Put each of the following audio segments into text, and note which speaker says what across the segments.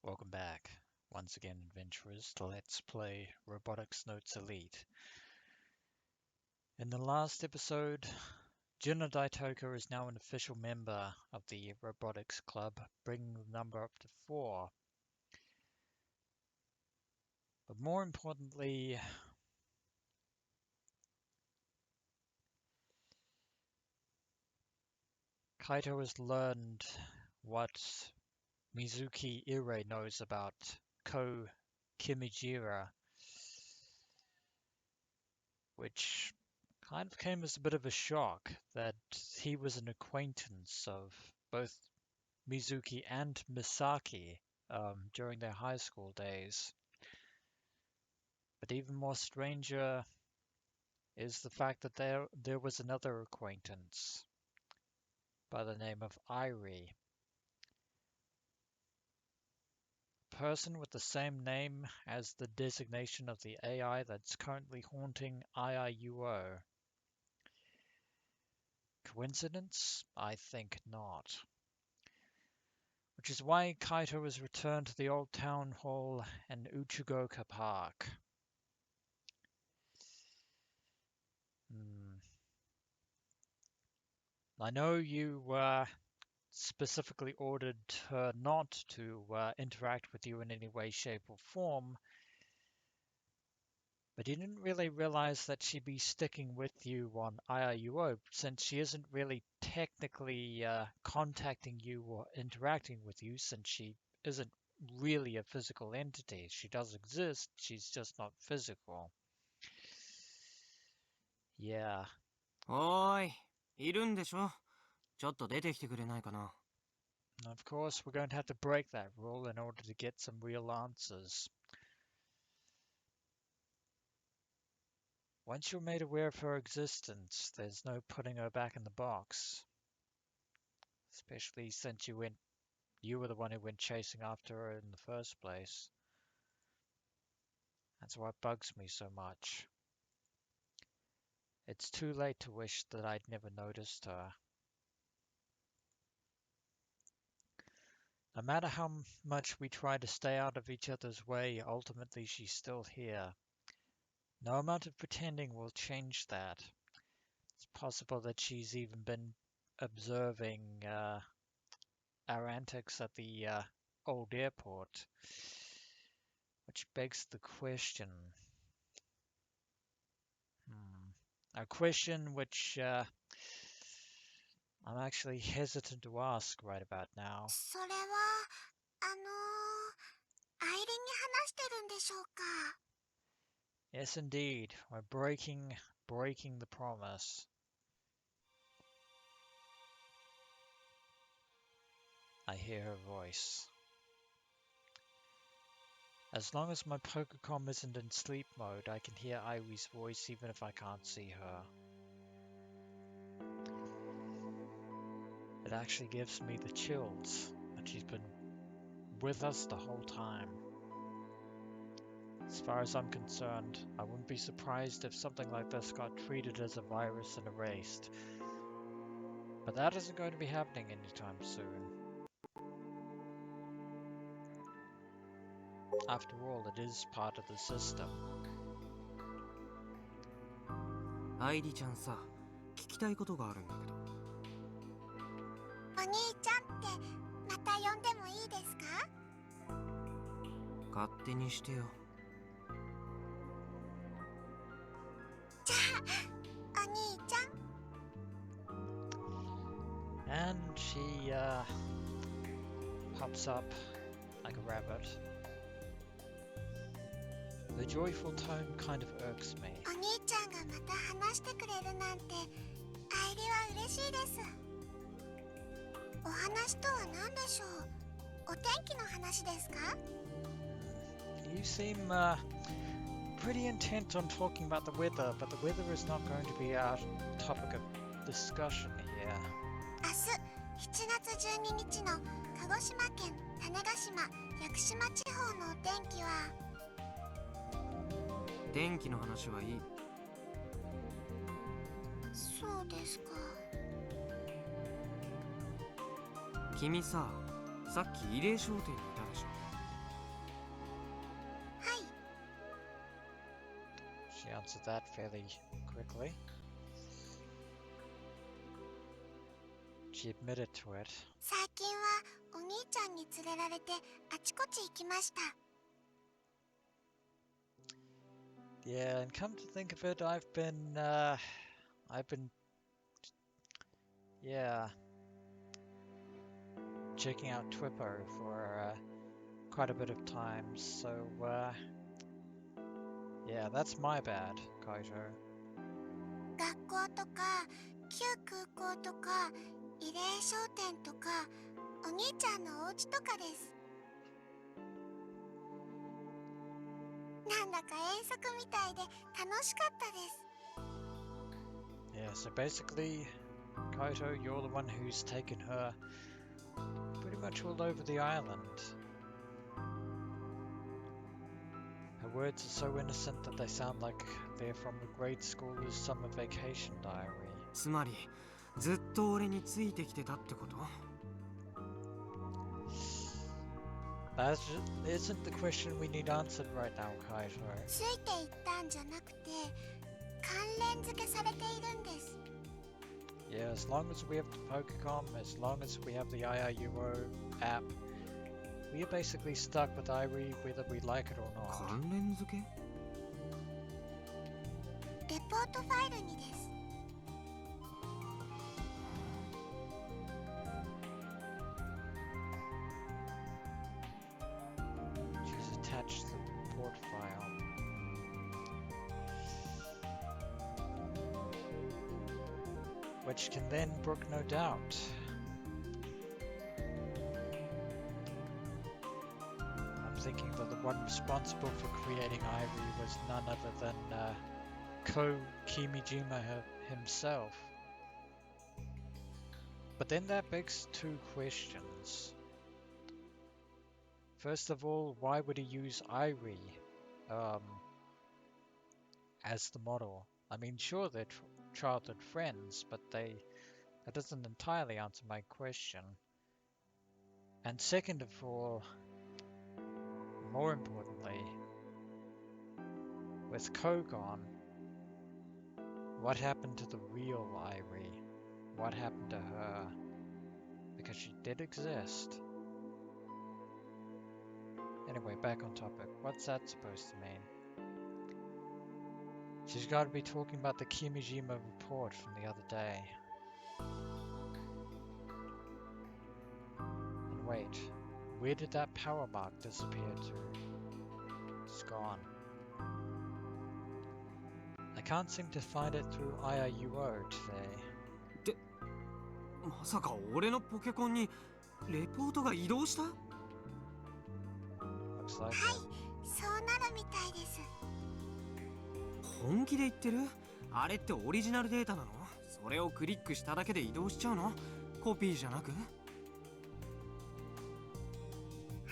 Speaker 1: Welcome back, once again, adventurers, to Let's Play Robotics Notes Elite. In the last episode, Jin Daitoka is now an official member of the Robotics Club, bringing the number up to 4. But more importantly, Kaito has learned what Mizuki Airi knows about Kou Kimijima, which kind of came as a bit of a shock that he was an acquaintance of both Mizuki and Misaki during their high school days. But even more stranger is the fact that there was another acquaintance by the name of Airi. A person with the same name as the designation of the AI that's currently haunting IRUO. Coincidence? I think not. Which is why Kaito has returned to the old town hall in Uchigoka Park. I know you specifically ordered her not to interact with you in any way, shape, or form, but you didn't really realize that she'd be sticking with you on IRUO, since she isn't really technically contacting you or interacting with you, since she isn't really a physical entity. She does exist, she's just not physical. Yeah.
Speaker 2: おーい、いるんでしょ? ちょっと出てきてくれないかな?
Speaker 1: Of course, we're going to have to break that rule in order to get some real answers. Once you're made aware of her existence, there's no putting her back in the box. Especially since you were the one who went chasing after her in the first place. That's what bugs me so much. It's too late to wish that I'd never noticed her. No matter how much we try to stay out of each other's way, ultimately she's still here. No amount of pretending will change that. It's possible that she's even been observing our antics at the old airport. Which begs the question. A question which I'm actually hesitant to ask right about now.
Speaker 3: それは、アイリに話してるんでしょうか?
Speaker 1: Yes, indeed. We're breaking the promise. I hear her voice. As long as my Pokécom isn't in sleep mode, I can hear Airi's voice even if I can't see her. It actually gives me the chills that she's been with us the whole time. As far as I'm concerned, I wouldn't be surprised if something like this got treated as a virus and erased. But that isn't going to be happening anytime soon. After all, it is part of the system.
Speaker 2: アイリちゃんさ、聞きたいことがあるんだけど。
Speaker 3: お兄ちゃんってまた呼んでもいいですか?
Speaker 2: 勝手にしてよ。
Speaker 3: じゃあ、お兄ちゃん。
Speaker 1: And she pops up like a rabbit. The joyful tone kind of irks me.
Speaker 3: お兄ちゃんがまた話してくれるなんて、アイリは嬉しいです。お話とは何でしょう? お天気の話ですか?
Speaker 1: You seem pretty intent on talking about the weather, but the weather is not going to be our topic of discussion here.
Speaker 3: 明日7月12日の鹿児島県種子島・屋久島地方のお天気は。
Speaker 2: 天気の話はいい。
Speaker 3: そうですか。
Speaker 2: 君さ、さっき慰霊商店にいたでしょ。
Speaker 1: answered that fairly quickly. She admitted to it.
Speaker 3: 最近はお兄ちゃんに連れられてあちこち行きました。
Speaker 1: Yeah, and come to think of it, yeah, checking out Twippo for quite a bit of time, so, yeah, that's my bad, Kaito.
Speaker 3: 学校とか旧空港とか慰霊商店とかお兄ちゃんのお家とかです。なんだか遠足みたいで楽しかったです。
Speaker 1: Yeah, so basically, Kaito, you're the one who's taken her pretty much all over the island. Her words are so innocent that they sound like they're from a grade school's summer vacation diary.
Speaker 2: つまりずっと俺についてきてたってこと？
Speaker 1: That isn't the question we need answered right now, Kaito.
Speaker 3: ついていったんじゃなくて関連付けされているんです。
Speaker 1: Yeah, as long as we have the Pokecom, as long as we have the IRUO app, we are basically stuck with Airi whether we like it or not.
Speaker 2: 関連付け？
Speaker 3: レポートファイルにです。
Speaker 1: She's attached the report file. Which can then brook no doubt. I'm thinking that the one responsible for creating Airi was none other than Kou Kimijima himself. But then that begs two questions. First of all, why would he use Airi as the model? I mean, sure, they're childhood friends, but that doesn't entirely answer my question. And second of all, more importantly, with Kou gone, what happened to the real Airi? What happened to her? Because she did exist. Anyway, back on topic. What's that supposed to mean? She's got to be talking about the Kimijima report from the other day. And wait, where did that power mark disappear to? It's gone. I can't seem to find it through IRUO today.
Speaker 2: まさか俺のポケコンにレポートが移動した？
Speaker 1: Looks like
Speaker 3: はい
Speaker 1: it.
Speaker 3: そうなるみたいです。
Speaker 2: 本気で言ってる？あれってオリジナルデータなの？それをクリックしただけで移動しちゃうの？コピーじゃなく？
Speaker 3: はい。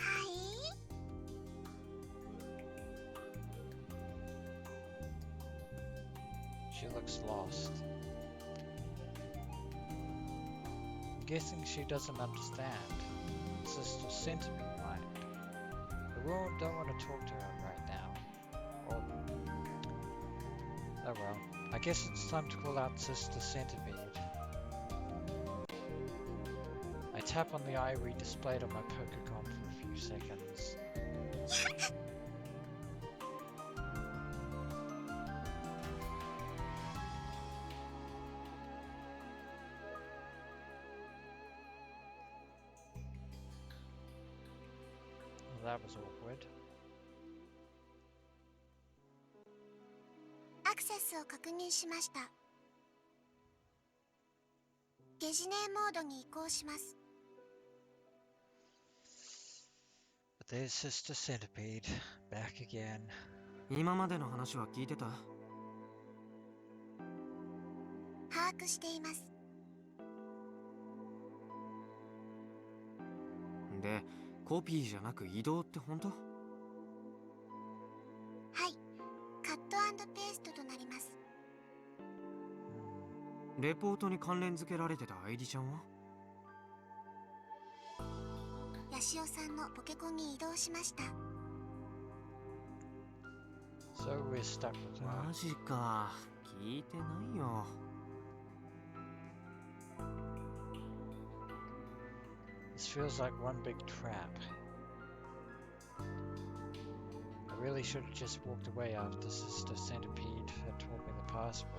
Speaker 1: She looks lost. I'm guessing she doesn't understand. Sister Centipede might. But we don't want to talk to her right now. Or... oh well. I guess it's time to call out Sister Centipede. I tap on the Airi displayed on my Pokecom for a few seconds. Well, that was awkward.
Speaker 3: アクセスを確認しました。ゲジネーモードに移行します。
Speaker 1: But there's Sister Centipede, back again.
Speaker 2: 今までの話は聞いてた？
Speaker 3: 把握しています。
Speaker 2: で、コピーじゃなく移動って本当？
Speaker 3: はい。カット&ペーストとなります。
Speaker 2: レポートに関連付けられてたアイリちゃんは？
Speaker 3: ヤシオさんのポケコンに移動しました。
Speaker 1: So we're stuck with her.
Speaker 2: マジか。聞いてないよ。
Speaker 1: This feels like one big trap. I really should have just walked away after Sister Centipede had taught me the password.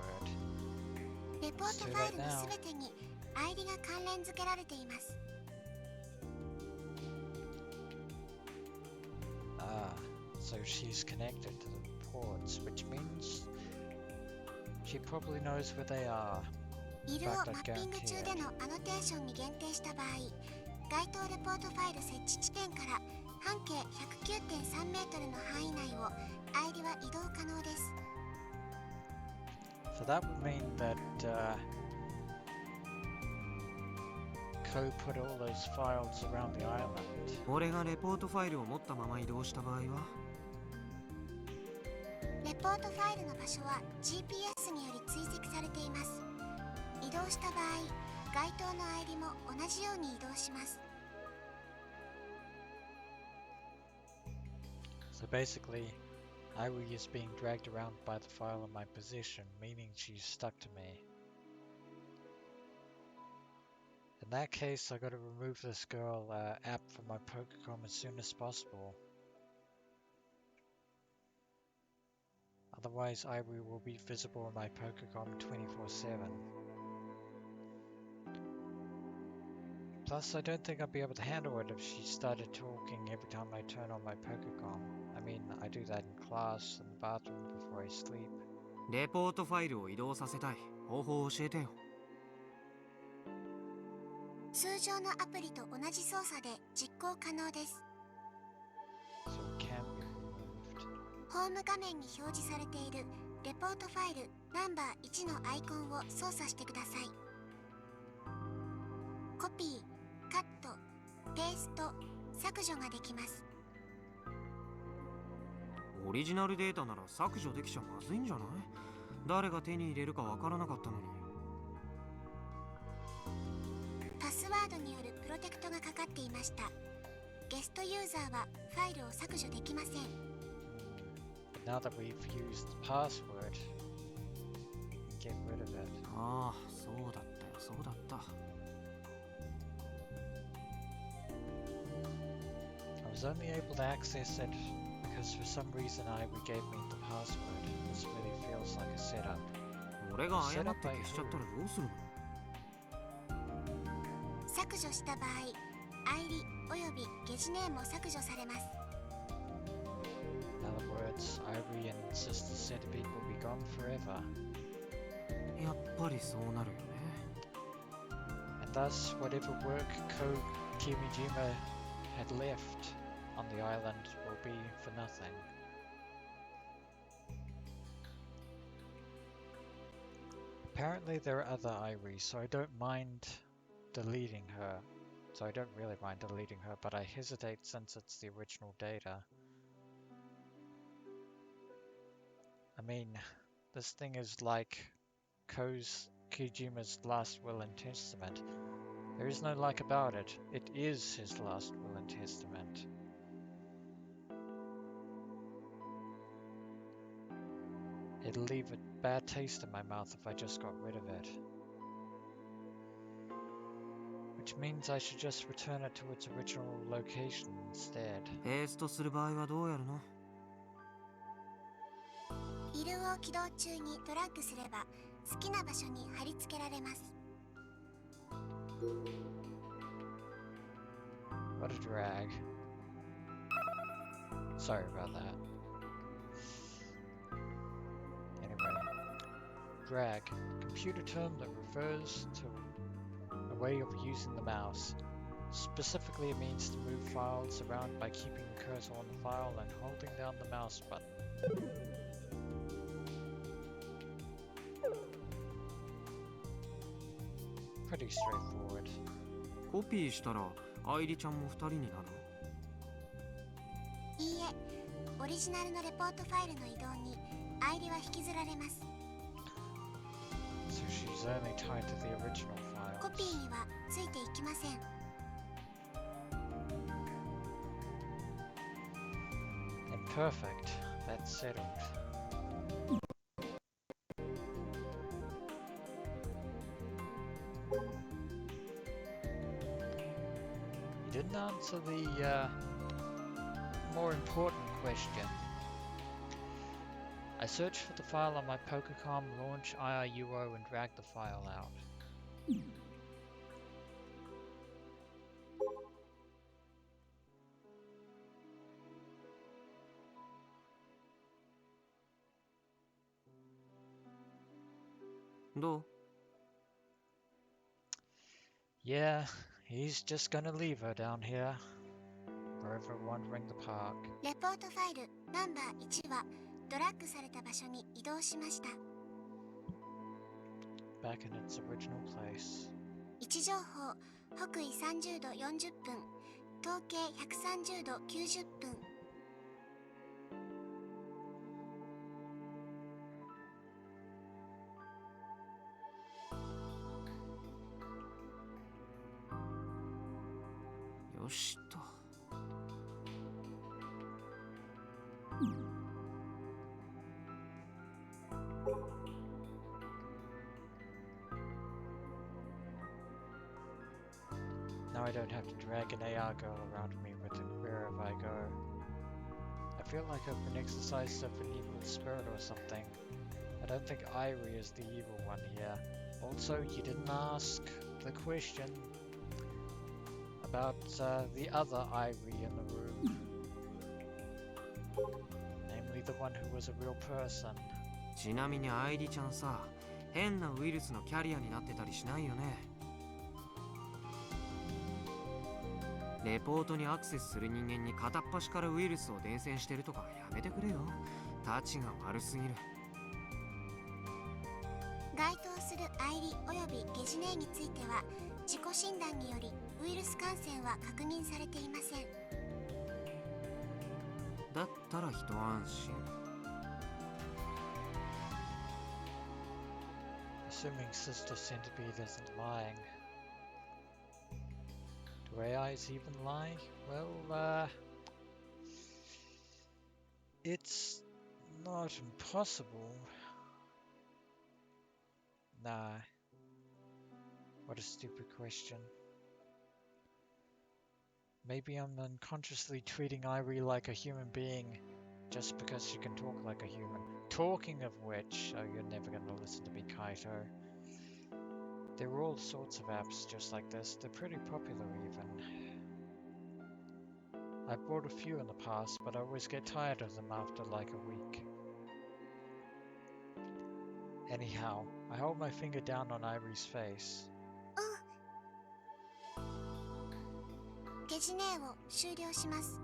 Speaker 3: レポートファイルのすべてにアイリが関連付けられています。
Speaker 1: Ah, so she's connected to the ports, which means she probably knows where they are.
Speaker 3: イルをマッピング中でのアノテーションに限定した場合、該当レポートファイル設置地点から半径 109.3 メートルの範囲内をアイリは移動可能です。
Speaker 1: So that would mean that Kou put all those files around the island.
Speaker 2: 俺がレポートファイルを持ったまま移動した場合は、
Speaker 3: レポートファイルの場所は GPS により追跡されています。移動した場合、該当のアイリも同じように移動します。
Speaker 1: So basically, Airi is being dragged around by the file in my position, meaning she's stuck to me. In that case, I gotta remove this girl app from my Pokecom as soon as possible. Otherwise, Airi will be visible in my Pokecom 24/7. Plus, I don't think I'll be able to handle it if she started talking every time I turn on my Pokecom. I mean, I do that in class, in the bathroom, before I sleep.
Speaker 2: レポートファイルを移動させたい。方法を教えてよ。
Speaker 3: 通常のアプリと同じ操作で実行可能です。
Speaker 1: So it can be removed.
Speaker 3: ホーム画面に表示されているレポートファイルナンバー1のアイコンを操作してください。コピー、カット、ペースト、削除ができます。
Speaker 2: オリジナルデータなら削除できちゃまずいんじゃない？誰が手に入れるかわからなかったのに。
Speaker 3: パスワードによるプロテクトがかかっていました。ゲストユーザーはファイルを削除できません。
Speaker 1: But now that we've used the password, we can get rid of it.
Speaker 2: ああ、そうだったよ、そうだった。
Speaker 1: I was only able to access it because for some reason Airi gave me the password. This really feels like a setup.
Speaker 2: 俺が誤って消しちゃったらどうするの？
Speaker 3: 削除した場合、アイリおよびゲジネームも削除されます。
Speaker 1: In other words, Airi and Sister Centipede will be gone forever.
Speaker 2: やっぱりそうなるよね。
Speaker 1: And thus, whatever work Kou Kimijima had left on the island will be for nothing. Apparently there are other Airi, so I don't mind deleting her. So I don't really mind deleting her, but I hesitate since it's the original data. I mean, this thing is like Kou Kijima's last will and testament. There is no like about it. It is his last will and testament. It'll leave a bad taste in my mouth if I just got rid of it. Which means I should just return it to its original location instead.
Speaker 2: ペーストする場合はどうやるの？
Speaker 3: イルを起動中にドラッグすれば好きな場所に貼り付けられます。
Speaker 1: What a drag. Sorry about that. Anyway, drag, computer term that refers to a way of using the mouse. Specifically, it means to move files around by keeping the cursor on the file and holding down the mouse button. Pretty straightforward.
Speaker 2: コピーしたらアイリちゃんも2人になるの？
Speaker 3: いいえ、オリジナルのレポートファイルの移動にアイリは引きずられます。
Speaker 1: So she's only tied to the original
Speaker 3: コ
Speaker 1: files.
Speaker 3: ピーにはついていきません。
Speaker 1: And perfect. That's settled. didn't answer the more important question. I searched for the file on my PokerCom, launch IRUO, and dragged the file out. Yeah, he's just gonna leave her down here, forever wandering the park.
Speaker 3: レポートファイルナンバー1はドラッグされた場所に移動しました。
Speaker 1: Back in its original place.
Speaker 3: 位置情報北緯30度40分東経130度90分。
Speaker 2: よしと。
Speaker 1: Now I don't have to drag an AR girl around me with it wherever I go. I feel like I've been exercised of an evil spirit or something. I don't think Airi is the evil one here. Also, you didn't ask the question about the other Airi in the room. Namely the one who was a real person.
Speaker 2: ちなみにアイリちゃんさ、変なウイルスのキャリアになってたりしないよね。レポートにアクセスする人間に片っ端からウイルスを伝染してるとかやめてくれよ。タチが悪すぎる。
Speaker 3: 該当するアイリおよびゲジネについては自己診断によりウイルス感染は確認されていません。
Speaker 2: だったら一安心。
Speaker 1: Assuming Sister Centipede isn't lying. Do AIs even lie? Well, it's not impossible. Nah. What a stupid question. Maybe I'm unconsciously treating Airi like a human being just because she can talk like a human. Talking of which, oh, you're never gonna listen to me, Kaito. There are all sorts of apps just like this. They're pretty popular even. I've bought a few in the past, but I always get tired of them after like a week. Anyhow, I hold my finger down on Airi's face.
Speaker 3: ゲジネを終了します。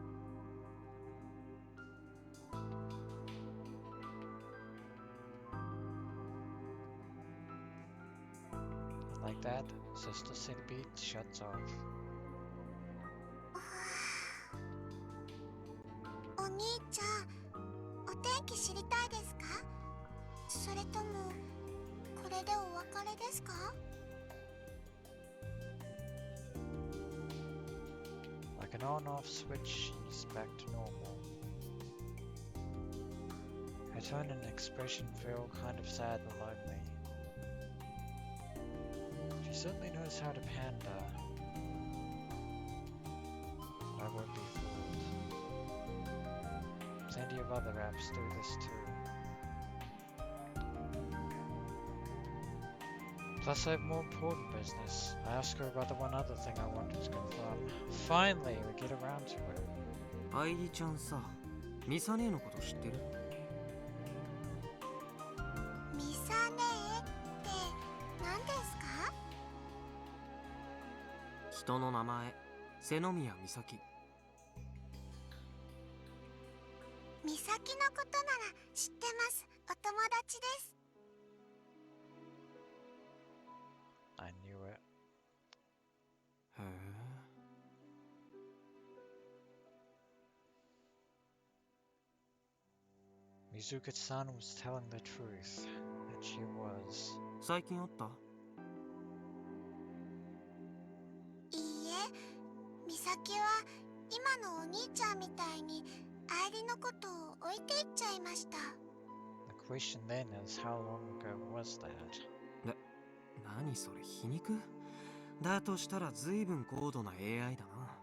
Speaker 1: And like that, Sister Centipede shuts off.
Speaker 3: お兄ちゃん、お天気知りたいですか？それともこれでお別れですか？
Speaker 1: Like an on-off switch, she's back to normal. Her tone and expression feel kind of sad and lonely. She certainly knows how to pander. But I won't be fooled. Plenty of other apps do this too. Plus I have more important business. I asked her about the one other thing I wanted to confirm. Finally, we get around to it.
Speaker 2: アイリちゃんさ、ミサ姉のこと知ってる？
Speaker 3: ミサネって何ですか？
Speaker 2: 人の名前、瀬宮美咲。
Speaker 3: ミサキのことなら知ってます。お友達です。
Speaker 1: I knew it.
Speaker 2: へえ。
Speaker 1: Mizuka-san was telling the truth, and she was.
Speaker 2: 最近あった？
Speaker 3: いいえ、ミサキは今のお兄ちゃんみたいにアイリのことを置いていっちゃいました。
Speaker 1: The question then is, how long ago was that?
Speaker 2: 何それ皮肉？だとしたら随分高度な AI だな。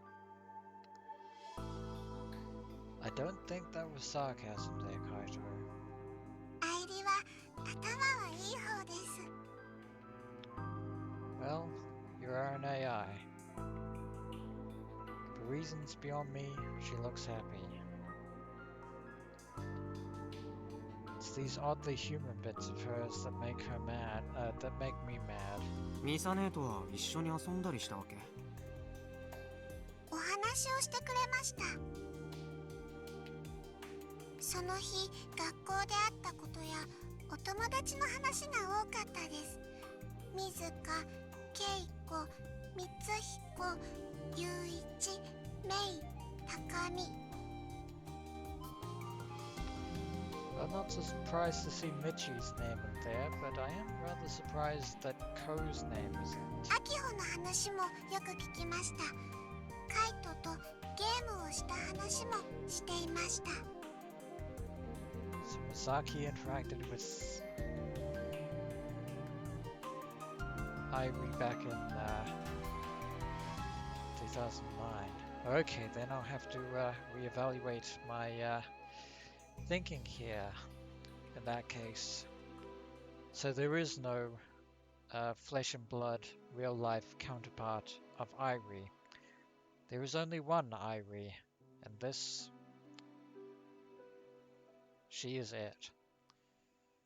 Speaker 1: don't think that was sarcasm there, Kaito.
Speaker 3: アイリは頭はいい方です。
Speaker 1: Well, you are an AI. For reasons beyond me, she looks happy. It's these oddly human bits of hers that make her mad, that make me mad.
Speaker 2: ミサ姉とは一緒に遊んだりしたわけ？
Speaker 3: お話をしてくれました。その日、学校であったことやお友達の話が多かったです。水香、恵子、光彦、雄一、メイ、高見。
Speaker 1: I'm not so surprised to see Michi's name in there, but I am rather surprised that Kou's name isn't.
Speaker 3: アキホの話もよく聞きました。カイトとゲームをした話もしていました。
Speaker 1: So Misaki interacted with Airi back in 2009. Okay, then I'll have to reevaluate my thinking here in that case. So there is no flesh and blood, real life counterpart of Airi. There is only one Airi, and this, she is it.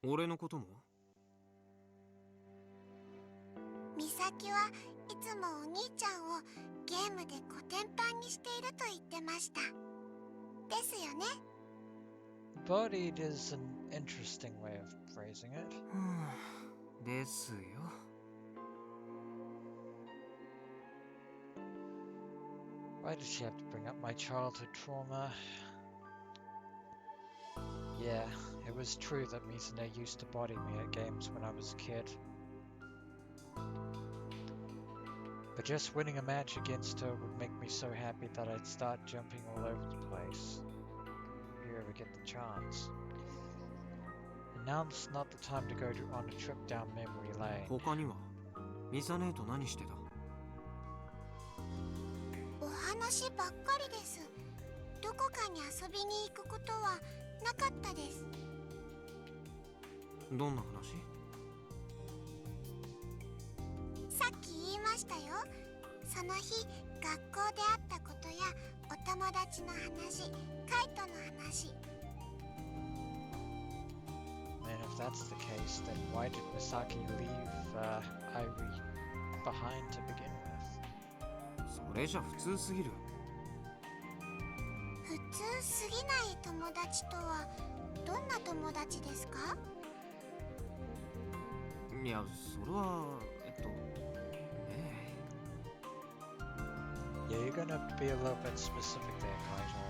Speaker 2: 俺のことも？
Speaker 3: 美咲はいつもお兄ちゃんをゲームでコテンパンにしていると言ってました。ですよね。
Speaker 1: Bodied is an interesting way of phrasing it.
Speaker 2: ですよ。
Speaker 1: Why did she have to bring up my childhood trauma? Yeah, it was true that Mizune used to body me at games when I was a kid. But just winning a match against her would make me so happy that I'd start jumping all over the place. If you ever get the chance. And now's not the time to go on a trip down memory lane.
Speaker 2: 他にはミサ姉と何してた？
Speaker 3: お話ばっかりです。どこかに遊びに行くことはなかったです。
Speaker 2: どんな話？
Speaker 3: さっき言いましたよ。その日、学校であったことやお友達の話、カイトの話。
Speaker 1: And if that's the case, then why did Misaki leave Airi behind to begin with?
Speaker 2: それじゃ普通すぎる。
Speaker 3: 普通すぎない友達とはどんな友達ですか？
Speaker 2: いや、それは
Speaker 1: Yeah, you're gonna be a little bit specific there, Kaito.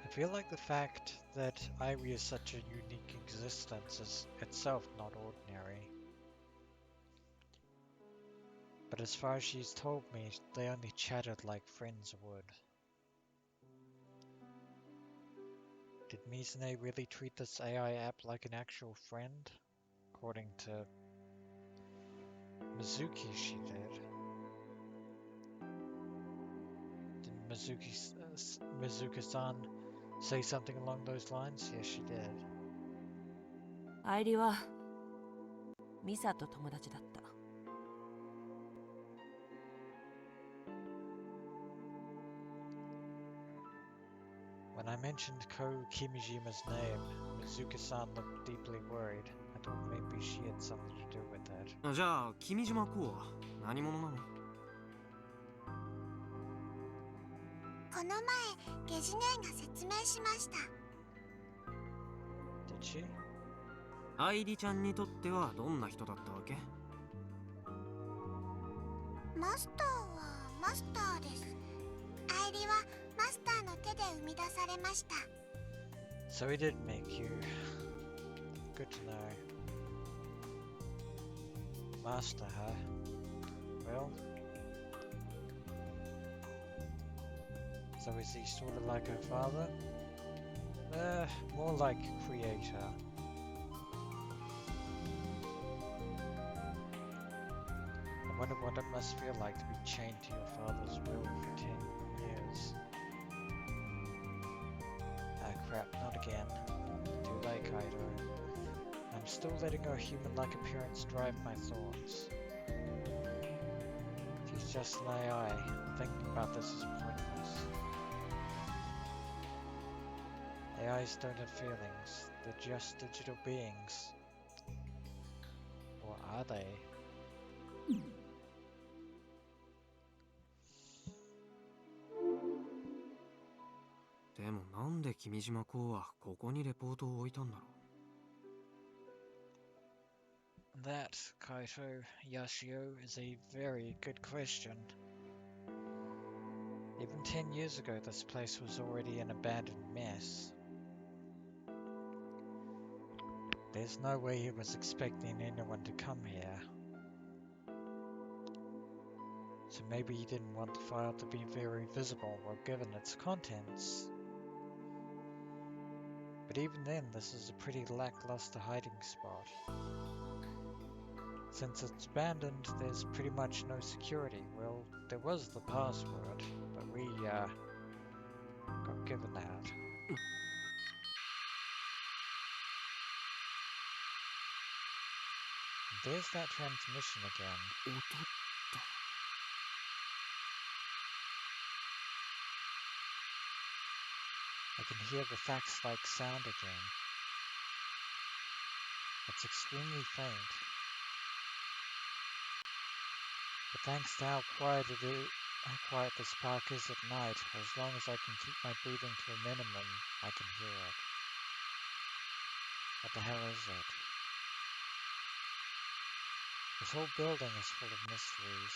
Speaker 1: I feel like the fact that Airi is such a unique existence is itself not ordinary. But as far as she's told me, they only chatted like friends would. Did Mizune really treat this AI app like an actual friend? According to Mizuki, she did. Did Mizuki-san say something along those lines? Yes, she did.
Speaker 4: アイリはミサと友達だった。
Speaker 1: When I mentioned Kou Kimijima's name, Mizuki-san looked deeply worried. I thought maybe she had something to do with that.
Speaker 2: じゃあ君島コウは何者なの？
Speaker 3: この前、ゲジネーが説明しました。
Speaker 1: Did she?
Speaker 2: アイリちゃんにとってはどんな人だったわけ？
Speaker 3: マスターはマスターです。アイリはマスターの手で生み出されました。
Speaker 1: So he did make you. Good to know. Master, huh? Well. So is he sort of like her father? More like creator. I wonder what what it must feel like to be chained to your father's will for 10 years. Ah crap, not again. Too late, Kaito. I'm still letting her human-like appearance drive my thoughts. She's just an AI. Thinking about this is pointless. AIs don't have feelings. They're just digital beings. Or are they?
Speaker 2: でもなんで君島公はここにレポートを置いたんだろ
Speaker 1: That, Kaito Yashio, is a very good question. Even 10 years ago, this place was already an abandoned mess. There's no way he was expecting anyone to come here. So maybe he didn't want the file to be very visible while given its contents. But even then, this is a pretty lackluster hiding spot. Since it's abandoned, there's pretty much no security. Well, there was the password, but we got given that. There's that transmission again.
Speaker 2: 音
Speaker 1: I can hear the fax-like sound again. It's extremely faint. But thanks to how quiet this park is at night, as long as I can keep my breathing to a minimum, I can hear it. What the hell is it? This whole building is full of mysteries.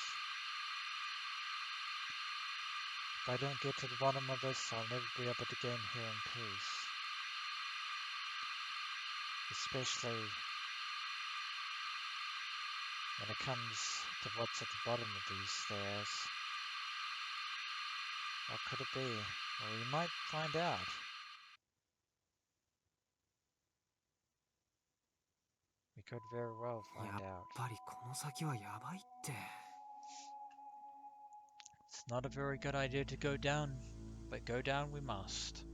Speaker 1: If I don't get to the bottom of this, I'll never be able to game here in peace. Especially when it comes to what's at the bottom of these stairs. What could it be? Well, we might find out. We could very well
Speaker 2: や
Speaker 1: find
Speaker 2: っ
Speaker 1: out.
Speaker 2: ぱりこの先はやばいって
Speaker 1: It's not a very good idea to go down, but go down we must.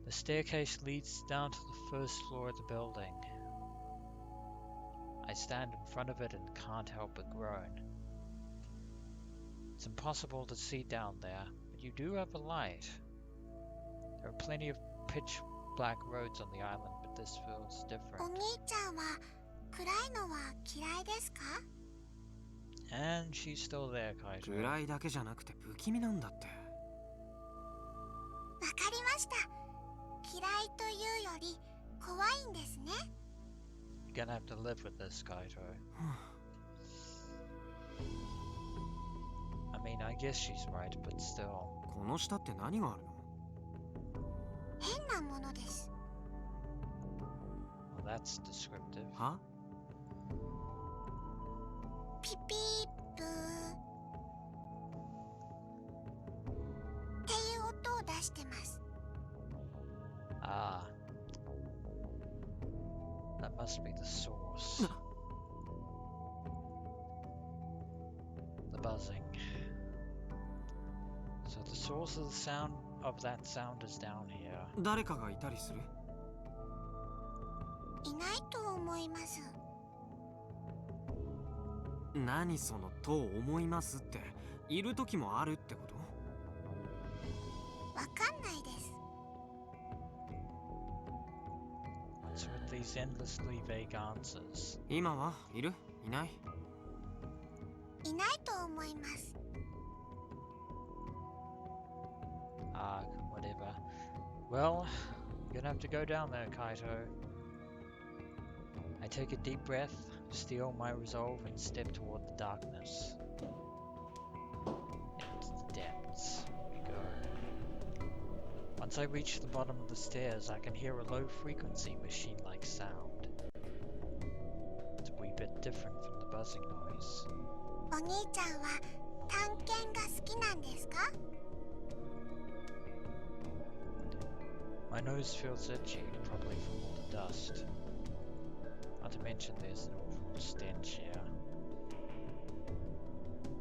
Speaker 1: The staircase leads down to the first floor of the building. I stand in front of it and can't help but groan. It's impossible to see down there, but you do have a light. There are plenty of pitch black roads on the island, but this feels
Speaker 3: お
Speaker 1: different.
Speaker 3: 兄ちゃんは暗いのは嫌いですか？
Speaker 1: And she's still there, Kaito.
Speaker 2: 暗いだけじゃなくて不気味なんだって
Speaker 3: わかりました。嫌いというより怖いんですね。
Speaker 1: You're gonna have to live with this, Kaito. I mean, I guess she's right, but still.
Speaker 2: この下って何があるの
Speaker 3: 変なものです。
Speaker 1: Well, that's descriptive.
Speaker 2: は
Speaker 3: ピピープーっていう音を出してます。
Speaker 1: Ah. That must be the source. The buzzing. So the source of the sound of that sound is down here.
Speaker 2: 誰かがいたりする
Speaker 3: いないと思います。
Speaker 2: 何そのと思いますっている時もあるってこと
Speaker 3: わかんないです。
Speaker 1: What's with these endlessly vague answers?
Speaker 2: 今はいるいない
Speaker 3: いないと思います。
Speaker 1: Ah, whatever. Well, you're gonna have to go down there, Kaito. I take a deep breath, steel my resolve, and step toward the darkness. Into the depths we go. Once I reach the bottom of the stairs, I can hear a low-frequency machine-like sound. It's a wee bit different from the buzzing noise.
Speaker 3: お兄ちゃんは探検が好きなんですか？
Speaker 1: My nose feels itchy, probably from all the dust. Not to mention there's an awful stench here.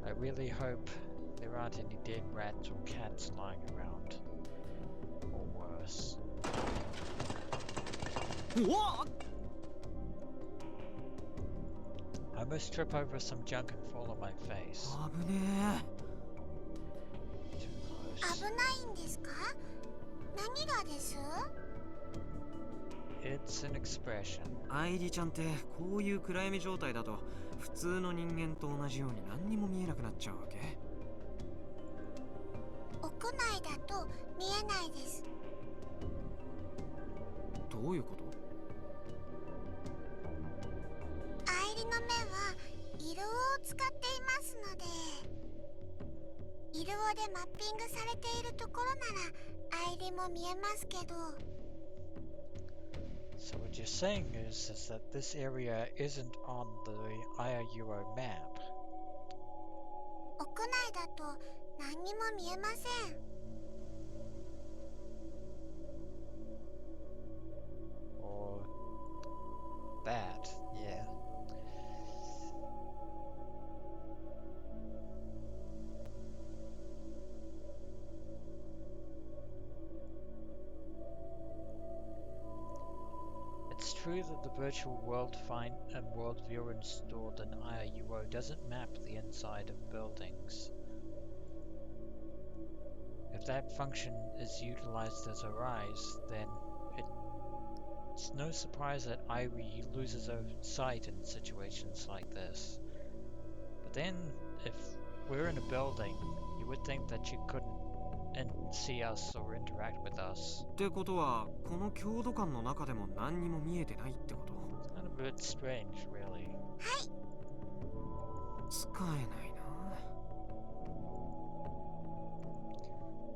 Speaker 1: I really hope there aren't any dead rats or cats lying around. Or worse.
Speaker 2: うわっ
Speaker 1: I almost trip over some junk and fall on my face.
Speaker 2: 危ね
Speaker 1: Too
Speaker 3: 危
Speaker 1: close.
Speaker 3: ないんですか？何がです？
Speaker 1: It's an expression.
Speaker 2: えアイリちゃんってこういう暗闇状態だと普通の人間と同じように何にも見えなくなっちゃうわけ？
Speaker 3: 屋内だと見えないです。
Speaker 2: どういうこと？
Speaker 3: アイリの目はイルオを使っていますので、イルオでマッピングされているところならアイリも見えますけど、
Speaker 1: So what you're saying is that this area isn't on the IRUO map.
Speaker 3: 屋内だと何にも見えません。
Speaker 1: Or that, yeah. It's true that the virtual world find and world viewer installed in IRUO doesn't map the inside of buildings. If that function is utilized as our eyes, then it's no surprise that Airi loses her sight in situations like this. But then, if we're in a building, you would think that she couldn't see us or interact with us.
Speaker 2: ってことはこの強度感の中でも何にも見えてないってこと？
Speaker 1: It's kind of a bit strange, really.
Speaker 3: はい、
Speaker 2: 使えないな。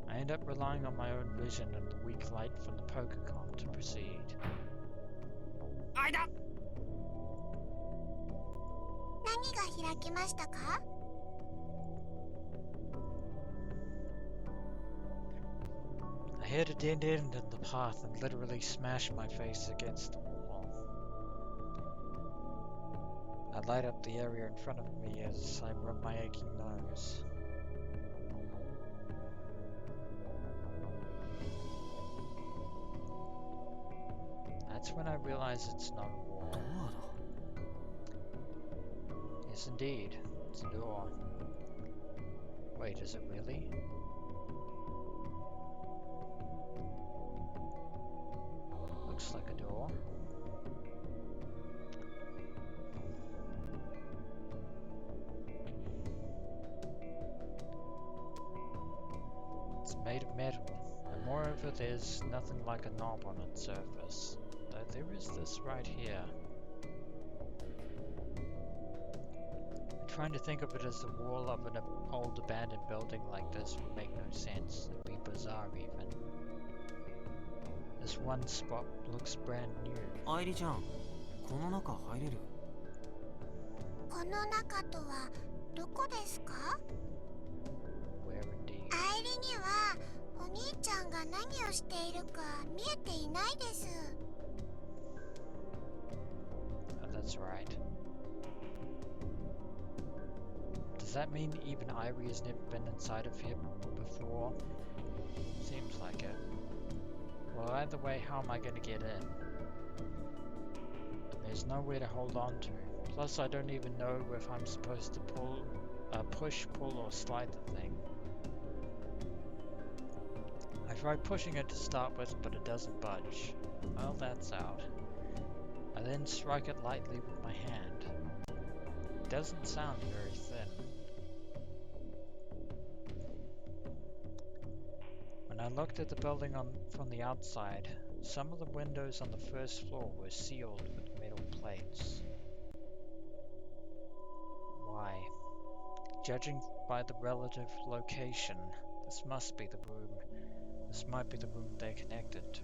Speaker 1: I end up relying on my own vision and the weak light from the Pokécom to proceed.
Speaker 2: あいだ！
Speaker 3: 何が開きましたか？
Speaker 1: I hit a dead end in the path and literally smashed my face against the wall. I light up the area in front of me as I rub my aching nose. That's when I realize it's not a wall.
Speaker 2: ドアだ。
Speaker 1: Yes, indeed. It's a door. Wait, is it really? Looks like a door. It's made of metal, and moreover there's nothing like a knob on its surface. Though there is this right here. Trying to think of it as the wall of an old abandoned building like this would make no sense. It'd be bizarre even. This one spot looks brand new.
Speaker 2: アイリちゃん、この中入れる？
Speaker 3: この中とはどこですか？
Speaker 1: Where indeed?
Speaker 3: アイリにはお兄ちゃんが何をしているか見えていないです。
Speaker 1: Oh, that's right. Does that mean even Airi has never been inside of here before? Seems like it. Well, either way, how am I going to get in? There's nowhere to hold on to. Plus, I don't even know if I'm supposed to push, pull, or slide the thing. I tried pushing it to start with, but it doesn't budge. Well, that's out. I then strike it lightly with my hand. It doesn't sound very thin. When I looked at the building from the outside, some of the windows on the first floor were sealed with metal plates. Why? Judging by the relative location, this must be the room. This might be the room they're connected to.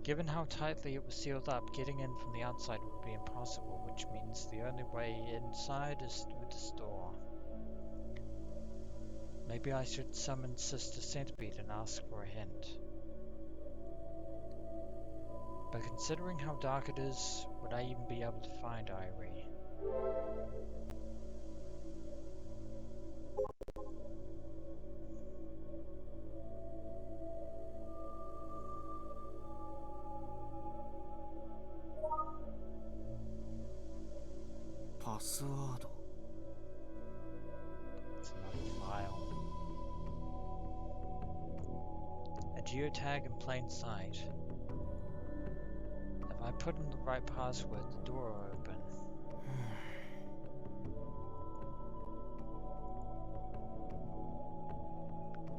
Speaker 1: Given how tightly it was sealed up, getting in from the outside would be impossible, which means the only way inside is through this door. Maybe I should summon Sister Centipede and ask for a hint. But considering how dark it is, would I even be able to find Airi?
Speaker 2: スワード。
Speaker 1: It's another file. A geotag in plain sight. If I put in the right password, the door will open.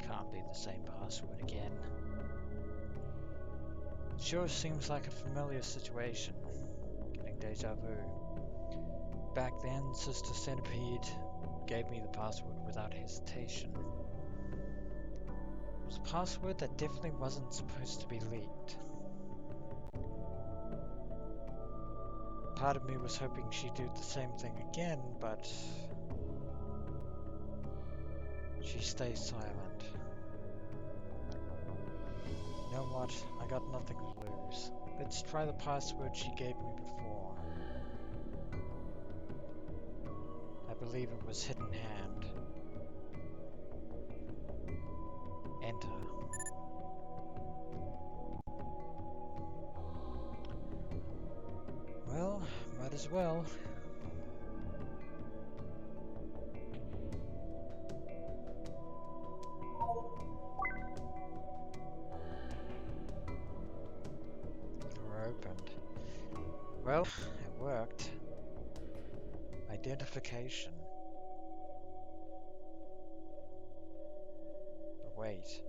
Speaker 1: Can't be the same password again. Sure seems like a familiar situation. Getting deja vu. Back then, Sister Centipede gave me the password without hesitation. It was a password that definitely wasn't supposed to be leaked. Part of me was hoping she'd do the same thing again, but she stays silent. You know what? I got nothing to lose. Let's try the password she gave me before. I believe it was Hidden Hand. Enter. Well, might as well. Door opened. Well, it worked. Identification. But wait.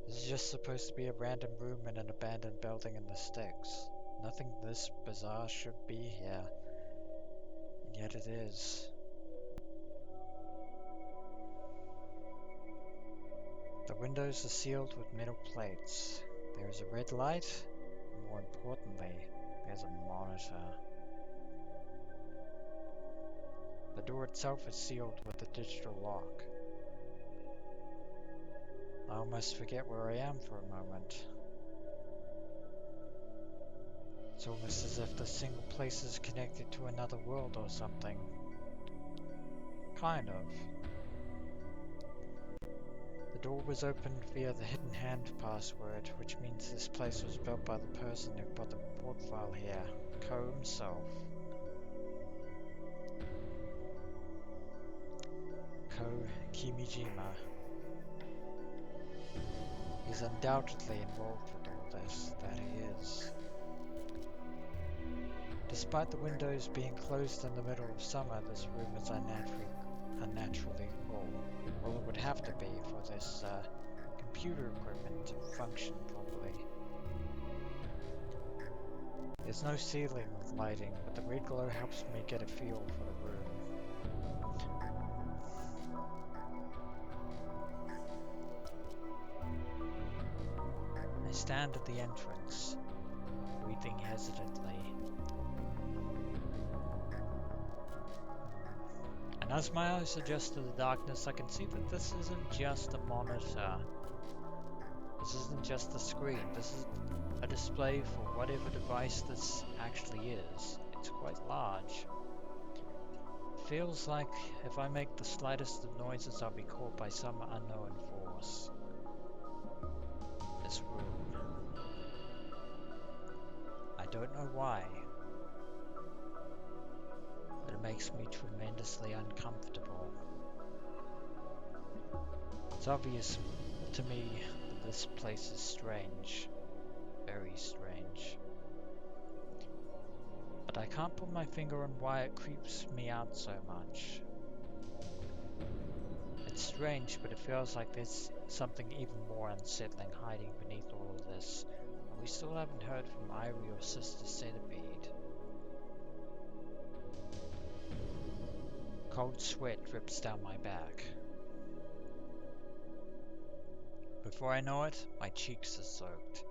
Speaker 1: This is just supposed to be a random room in an abandoned building in the sticks. Nothing this bizarre should be here. And yet it is. The windows are sealed with metal plates. There is a red light, and more importantly, there's a monitor. The door itself is sealed with a digital lock. I almost forget where I am for a moment. It's almost as if the single place is connected to another world or something. Kind of. The door was opened via the Hidden Hand password, which means this place was built by the person who put the report file here, Kou himself. Kou Kimijima. He's undoubtedly involved with all this, that he is. Despite the windows being closed in the middle of summer, this room is unnaturally cool. Well, it would have to be for this computer equipment to function properly. There's no ceiling lighting, but the red glow helps me get a feel for the room. I stand at the entrance, breathing hesitantly. And as my eyes adjust to the darkness, I can see that this isn't just a monitor. This isn't just a screen. This is a display for whatever device this actually is. It's quite large. It feels like if I make the slightest of noises, I'll be caught by some unknown force. This room. I don't know why, but it makes me tremendously uncomfortable. It's obvious to me that this place is strange, very strange. But I can't put my finger on why it creeps me out so much. It's strange, but it feels like there's something even more unsettling hiding beneath all of this. And we still haven't heard from Airi or Sister Centipede. Cold sweat drips down my back. Before I know it, my cheeks are soaked.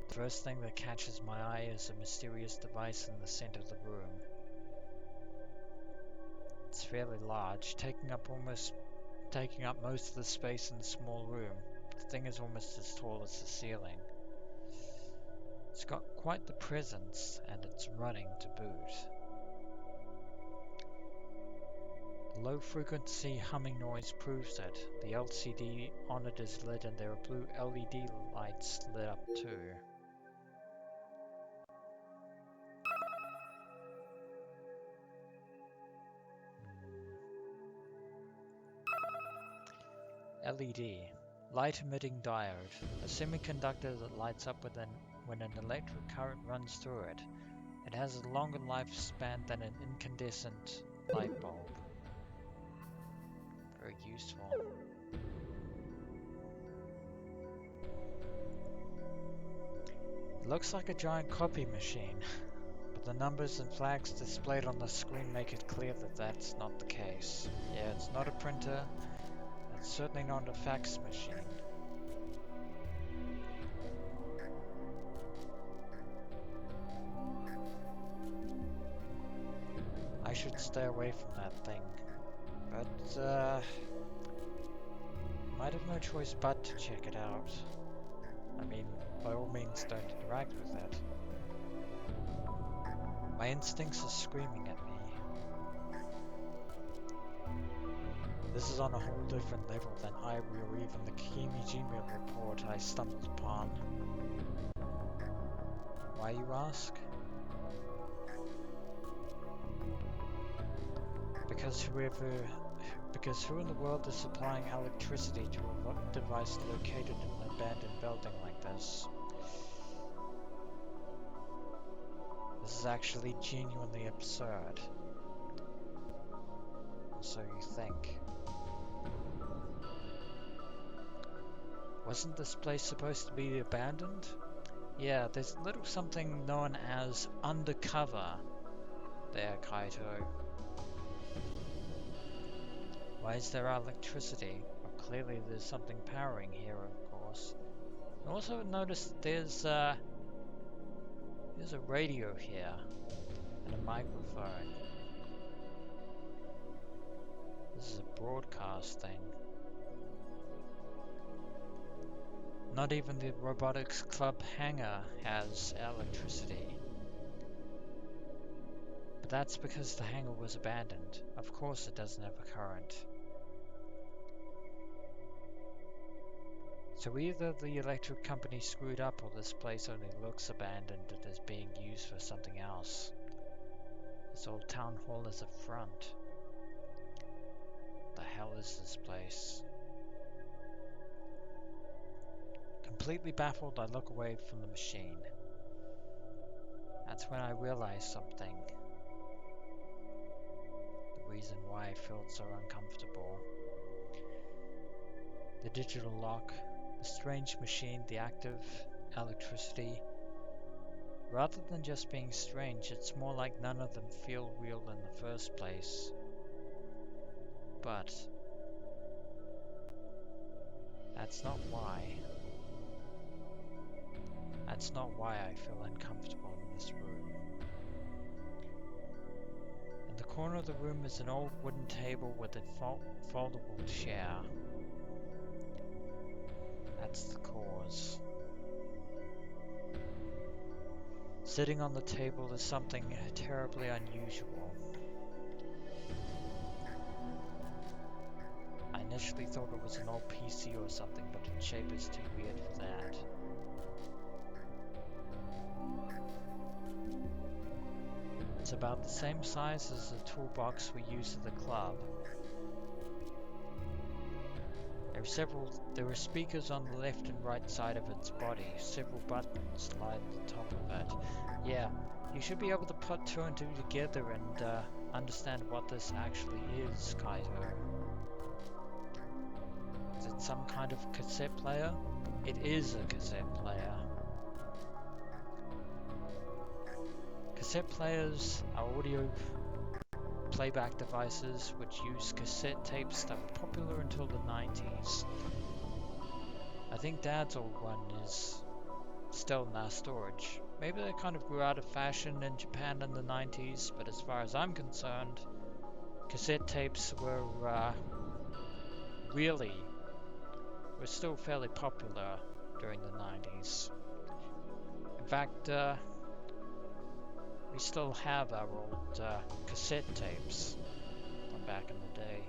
Speaker 1: The first thing that catches my eye is a mysterious device in the center of the room. It's fairly large, taking up most of the space in the small room. The thing is almost as tall as the ceiling. It's got quite the presence, and it's running to boot. The low-frequency humming noise proves it. The LCD on it is lit, and there are blue LED lights lit up too. LED, light emitting diode, a semiconductor that lights up when an electric current runs through it. It has a longer lifespan than an incandescent light bulb. Very useful. It looks like a giant copy machine, but the numbers and flags displayed on the screen make it clear that that's not the case. Yeah, it's not a printer. It's certainly not a fax machine. I should stay away from that thing, but might have no choice but to check it out. I mean, by all means don't interact with it. My instincts are screaming at me. This is on a whole different level than Airi or even the Kimijima report I stumbled upon. Why, you ask? Because who in the world is supplying electricity to a device located in an abandoned building like this? This is actually genuinely absurd. Or so you think. Wasn't this place supposed to be abandoned? Yeah, there's a little something known as undercover there, Kaito. Why is there electricity? Well, clearly there's something powering here, of course. I also noticed there's a radio here and a microphone. This is a broadcasting. Not even the Robotics Club hangar has electricity. But that's because the hangar was abandoned. Of course it doesn't have a current. So either the electric company screwed up or this place only looks abandoned and is being used for something else. This old town hall is a front. What the hell is this place? Completely baffled, I look away from the machine. That's when I realize something. The reason why I felt so uncomfortable. The digital lock, the strange machine, the active electricity. Rather than just being strange, it's more like none of them feel real in the first place. But that's not why. That's not why I feel uncomfortable in this room. In the corner of the room is an old wooden table with a foldable chair. That's the cause. Sitting on the table is something terribly unusual. I initially thought it was an old PC or something, but its shape is too weird for that. It's about the same size as the toolbox we use at the club. There are speakers on the left and right side of its body. Several buttons lie at the top of it. Yeah, you should be able to put two and two together and understand what this actually is, Kaito. Is it some kind of cassette player? It is a cassette player. Cassette players are audio playback devices which use cassette tapes that were popular until the 90s. I think Dad's old one is still in our storage. Maybe they kind of grew out of fashion in Japan in the 90s, but as far as I'm concerned, cassette tapes were still fairly popular during the 90s. In fact, we still have our old cassette tapes from back in the day.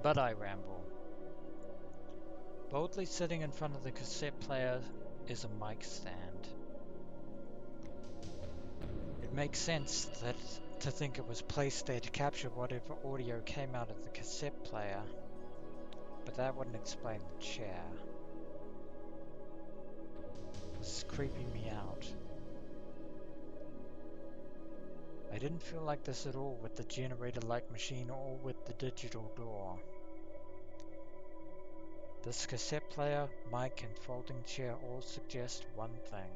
Speaker 1: But I ramble. Boldly sitting in front of the cassette player is a mic stand. It makes sense to think it was placed there to capture whatever audio came out of the cassette player. But that wouldn't explain the chair. This is creeping me out. I didn't feel like this at all with the generator-like machine or with the digital door. This cassette player, mic, and folding chair all suggest one thing.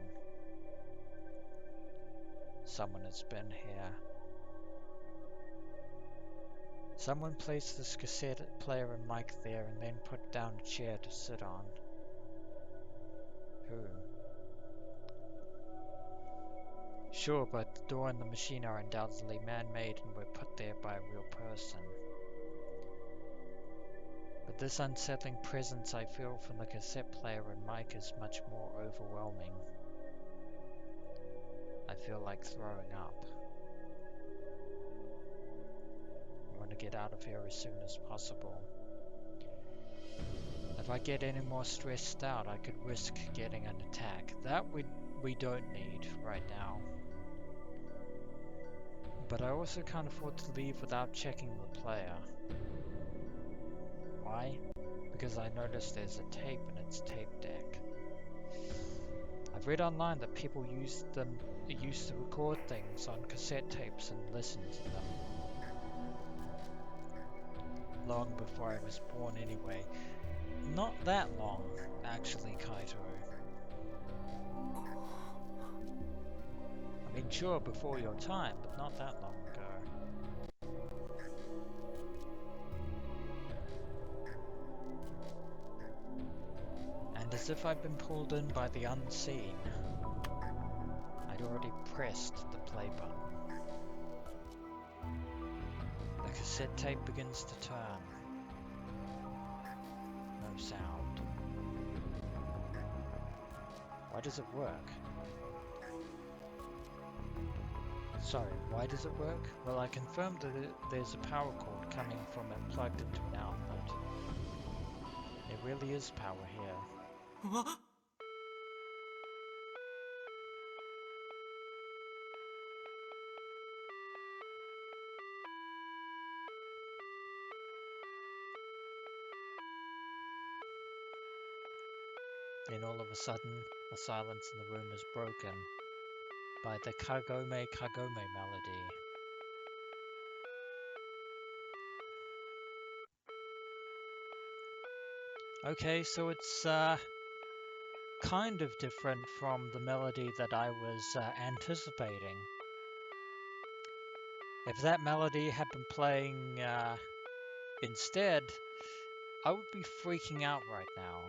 Speaker 1: Someone has been here. Someone placed this cassette player and mic there and then put down a chair to sit on. Who? Sure, but the door and the machine are undoubtedly man-made and were put there by a real person. But this unsettling presence I feel from the cassette player and mic is much more overwhelming. I feel like throwing up. I want to get out of here as soon as possible. If I get any more stressed out, I could risk getting an attack. That we don't need right now. But I also can't afford to leave without checking the player. Why? Because I noticed there's a tape in its tape deck. I've read online that people used to record things on cassette tapes and listen to them. Long before I was born anyway. Not that long, actually, Kaito. I mean, sure, before your time, but not that long ago. And as if I'd been pulled in by the unseen, I'd already pressed the play button. The cassette tape begins to turn. No sound. Why does it work? Sorry, why does it work? Well, I confirmed that there's a power cord coming from it plugged into an outlet. There really is power here.
Speaker 2: What?
Speaker 1: Then all of a sudden, the silence in the room is broken by the Kagome Kagome melody. Okay, so it's kind of different from the melody that I was anticipating. If that melody had been playing instead, I would be freaking out right now.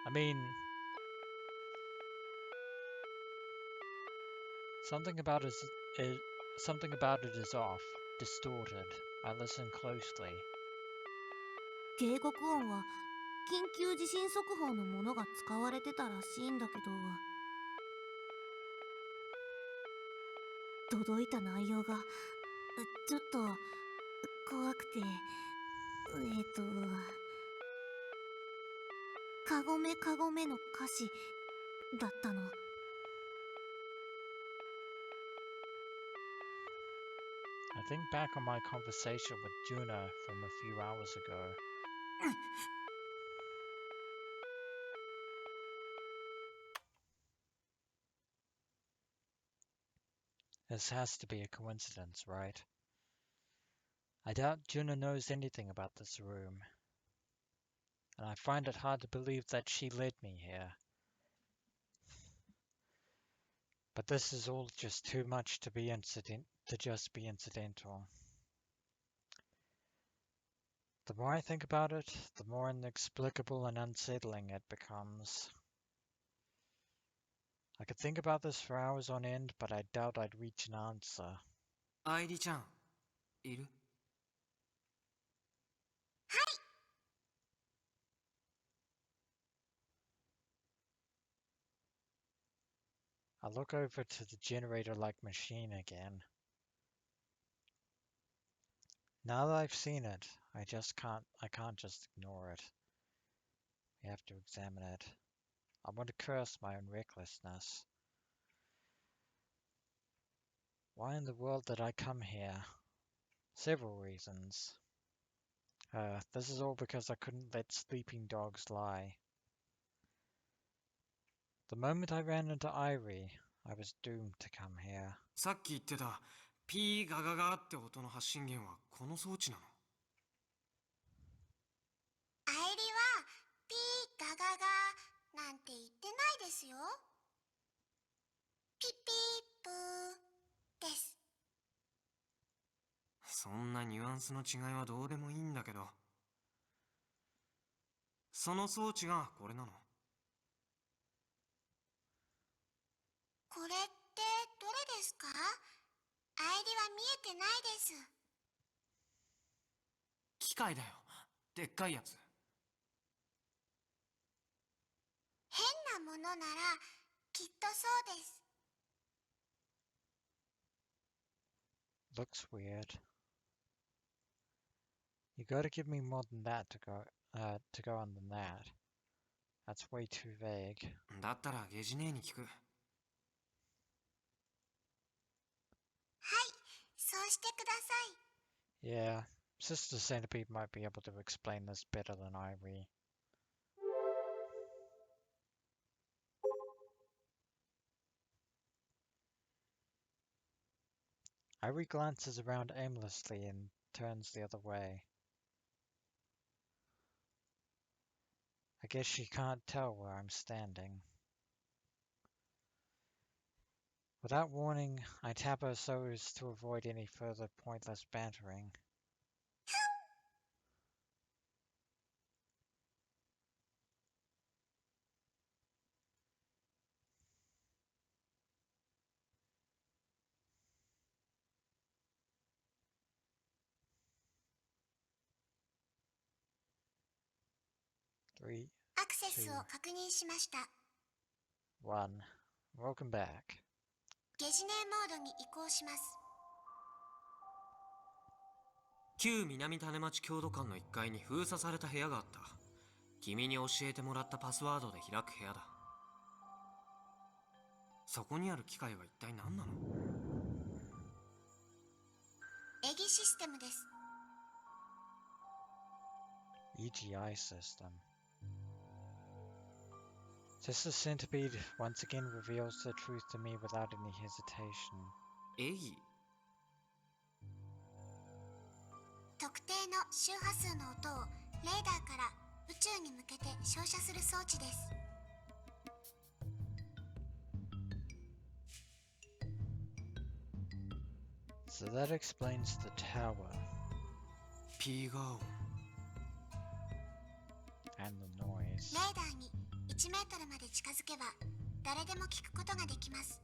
Speaker 1: I mean, something about it is off, distorted. I listen closely.
Speaker 3: 警告音は緊急地震速報のものが使われてたらしいんだけど、届いた内容がちょっと怖くて、カゴメカゴメの歌詞だったの。
Speaker 1: I think back on my conversation with Juna from a few hours ago. This has to be a coincidence, right? I doubt Juna knows anything about this room, and I find it hard to believe that she led me here. But this is all just too much to just be incidental. The more I think about it, the more inexplicable and unsettling it becomes. I could think about this for hours on end, but I doubt I'd reach an answer.
Speaker 2: Airi ちゃん、いる？
Speaker 1: I look over to the generator-like machine again. Now that I've seen it, I can't just ignore it. We have to examine it. I want to curse my own recklessness. Why in the world did I come here? Several reasons. This is all because I couldn't let sleeping dogs lie. The moment I ran into Airi, I was doomed to come here.
Speaker 2: さっき言ってたピーガガガって音の発信源はこの装置なの？
Speaker 3: アイリはピーガガガなんて言ってないですよ。ピピープーです。
Speaker 2: そんなニュアンスの違いはどうでもいいんだけど、その装置がこれなの？
Speaker 3: これってどれですか？アイリは見えてないです。
Speaker 2: 機械だよ、でっかいやつ。
Speaker 3: 変なものならきっとそうです。
Speaker 1: Looks weird. You gotta give me more than that to go on than that. That's way too vague.
Speaker 2: だったらゲジ姉に聞く。
Speaker 3: はい、そうしてください。
Speaker 1: Yeah, Sister Centipede might be able to explain this better than Airi. Airi glances around aimlessly and turns the other way. I guess she can't tell where I'm standing. Without warning, I tap her so as to avoid any further pointless bantering. Three,
Speaker 3: アクセスを確認しました。
Speaker 1: one. Welcome back.
Speaker 3: ゲジネモードに移行します。
Speaker 2: 旧南種町郷土館の1階に封鎖された部屋があった。君に教えてもらったパスワードで開く部屋だ。そこにある機械は一体何なの？
Speaker 3: エギシステムです。
Speaker 1: EGI System. Sister Centipede once again reveals the truth to me without any hesitation.
Speaker 2: エギ？
Speaker 3: 特定の周波数の音をレーダーから宇宙に向けて照射する装置です。
Speaker 1: So that explains the tower
Speaker 2: ピーガー音。
Speaker 1: and the noise.
Speaker 3: レーダーに1メートルまで近づけば誰でも聞くことができます。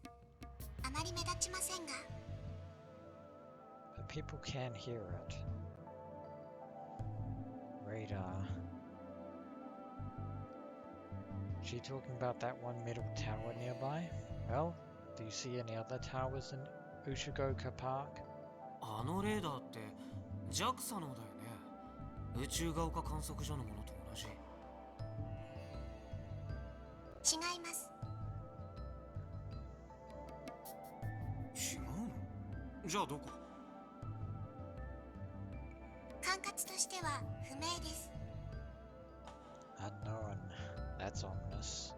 Speaker 3: あまり目立ちませんが。
Speaker 1: But people can hear it. Radar. She talking about that one middle tower nearby? Well, do you see any other towers in Ushigoka Park?
Speaker 2: あのレーダーって JAXA のだよね。宇宙が丘観測所のものと同じ。
Speaker 3: 違います。
Speaker 2: 違うの？じゃあどこ？
Speaker 3: 管轄としては不明です。
Speaker 1: Unknown. That's ominous.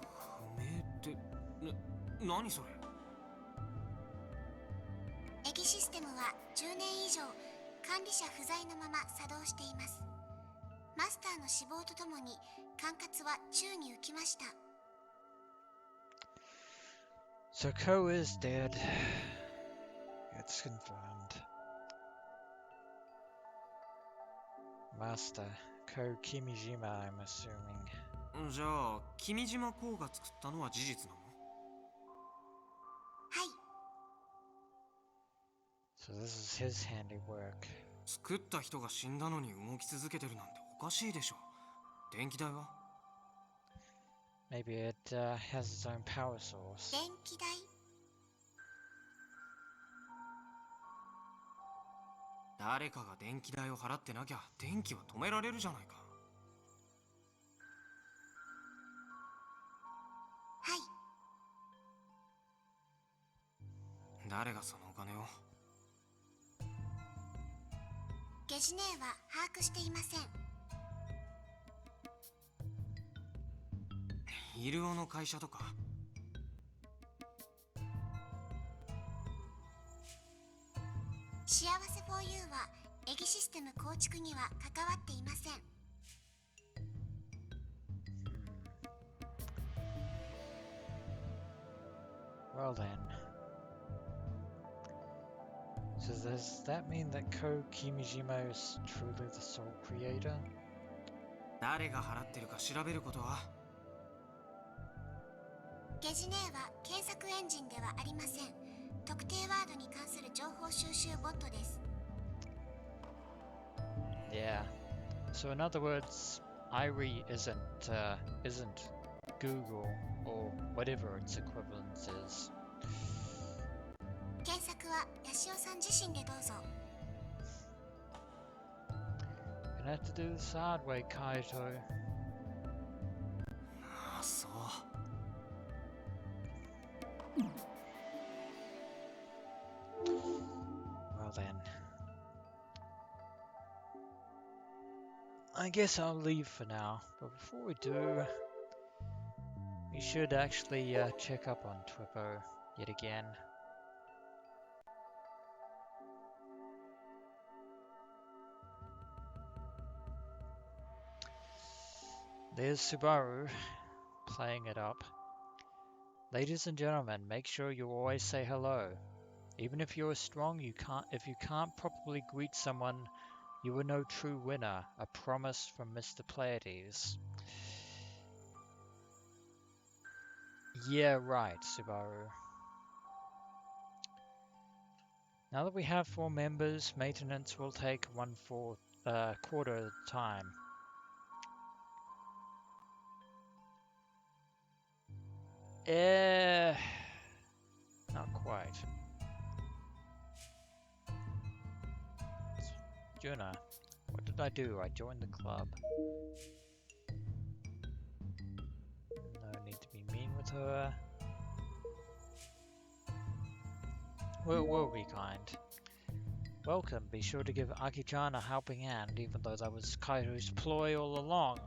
Speaker 2: 不明って何それ？
Speaker 3: エギシステムは10年以上管理者不在のまま作動しています。マスターの死亡とともに管轄は宙に浮きました。
Speaker 1: So Kou is dead. It's confirmed. Master, Kou Kimijima, I'm assuming.
Speaker 2: じゃあ君島公が作ったのは事実なの？
Speaker 3: はい、
Speaker 1: So this is his handiwork.
Speaker 2: 作った人が死んだのに動き続けてるなんておかしいでしょ。電気代は？
Speaker 1: Maybe it has its own power source.
Speaker 3: 電気代。
Speaker 2: 誰かが電気代を払ってなきゃ電気は止められるじゃないか。
Speaker 3: はい、
Speaker 2: 誰がそのお金を？
Speaker 3: ゲジネーは把握していません。
Speaker 2: IRUO の会社とか。
Speaker 3: 幸せ 4U はエギシステム構築には関わっていません。
Speaker 1: Well then. So does that mean that Kou Kimijima is truly the sole creator?
Speaker 2: 誰が払ってるか調べることは？
Speaker 3: ゲジネーは検索エンジンではありません。特定ワードに関する情報収集ボットです。
Speaker 1: Yeah. So in other words, Airi isn't Google or whatever its equivalent is.
Speaker 3: 検索はヤシオさん自身でどうぞ。
Speaker 1: Gonna have to do this hard way, Kaito.
Speaker 2: ああ、そう。
Speaker 1: Well then. I guess I'll leave for now, but before we do, we should actually check up on Twippo yet again. There's Subaru, playing it up. Ladies and gentlemen, make sure you always say hello. Even if you're strong, if you can't properly greet someone, you are no true winner. A promise from Mr. Pleiades. Yeah, right, Subaru. Now that we have 4 members, maintenance will take 1/4 quarter at a time. Not quite. Juna, what did I do? I joined the club. No need to be mean with her. We'll be kind. Welcome. Be sure to give Aki-chan a helping hand, even though that was Kaito's ploy all along.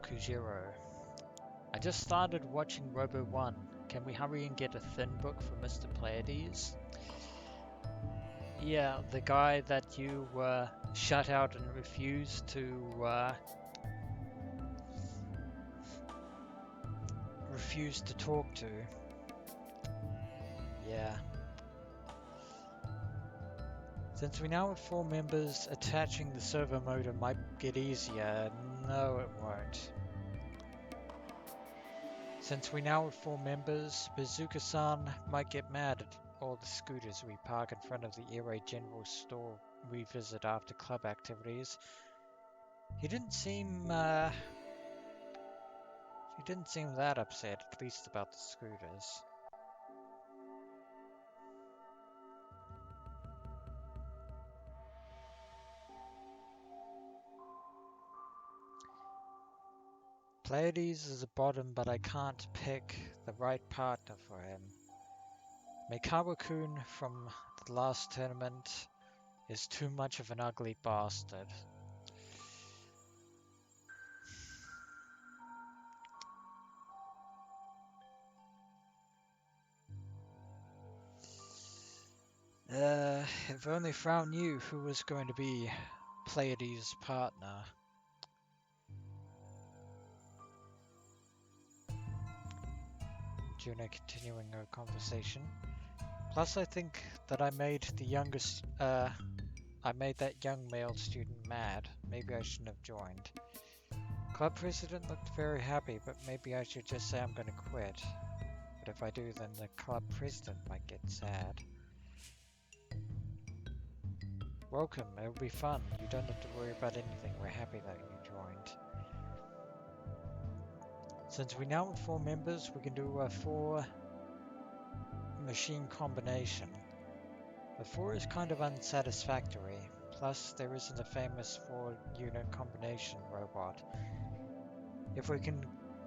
Speaker 1: Kujiro. I just started watching Robo 1. Can we hurry and get a thin book for Mr. Pleiades? Yeah, the guy that you shut out and refused to talk to. Yeah. Since we now have 4 members, attaching the servo motor might get easier. No, it won't. Since we now have 4 members, Bazooka-san might get mad at all the scooters we park in front of the Airi General Store we visit after club activities. He didn't seem that upset, at least about the scooters. Pleiades is a bottom, but I can't pick the right partner for him. Meikawa-kun from the last tournament is too much of an ugly bastard. If only Frau knew who was going to be Pleiades' partner. Juna continuing her conversation. Plus, I think that I made that young male student mad. Maybe I shouldn't have joined. Club president looked very happy, but maybe I should just say I'm going to quit. But if I do, then the club president might get sad. Welcome, it'll be fun. You don't have to worry about anything. We're happy that you joined. Since we now have 4 members, we can do a 4 machine combination. The 4 is kind of unsatisfactory. plus there isn't a famous 4-unit combination robot. If we can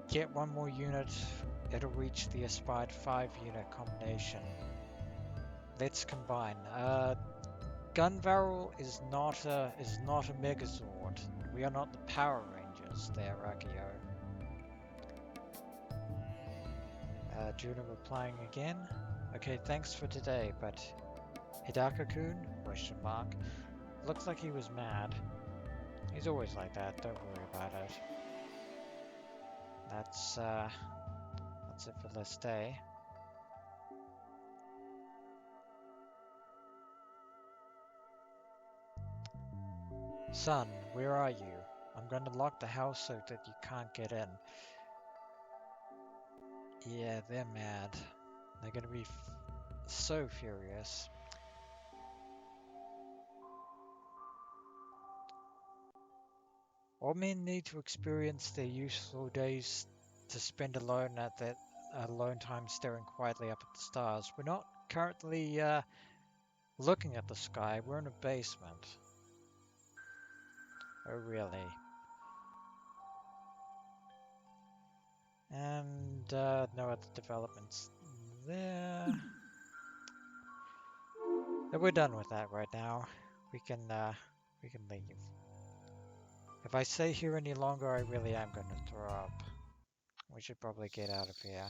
Speaker 1: get one more unit, it'll reach the aspired 5-unit combination. Let's combine. Gun barrel is not a Megazord. We are not the Power Rangers there, Akio. Juno replying again. Okay, thanks for today, but Hidaka-kun? Question mark. Looks like he was mad. He's always like that, don't worry about it. That's it for this day. Son, where are you? I'm going to lock the house so that you can't get in. Yeah, they're mad. They're going to be so furious. All men need to experience their useful days to spend alone at that alone time staring quietly up at the stars. We're not currently looking at the sky, we're in a basement. Oh really? And no other developments there. We're done with that right now. We can leave. If I stay here any longer, I really am going to throw up. We should probably get out of here.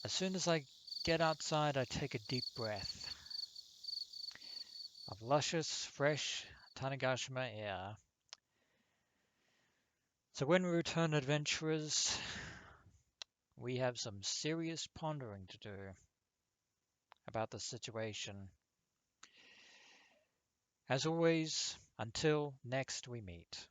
Speaker 1: As soon as I get outside, I take a deep breath of luscious, fresh Tanegashima air. So when we return, adventurers, we have some serious pondering to do about the situation. As always, until next we meet.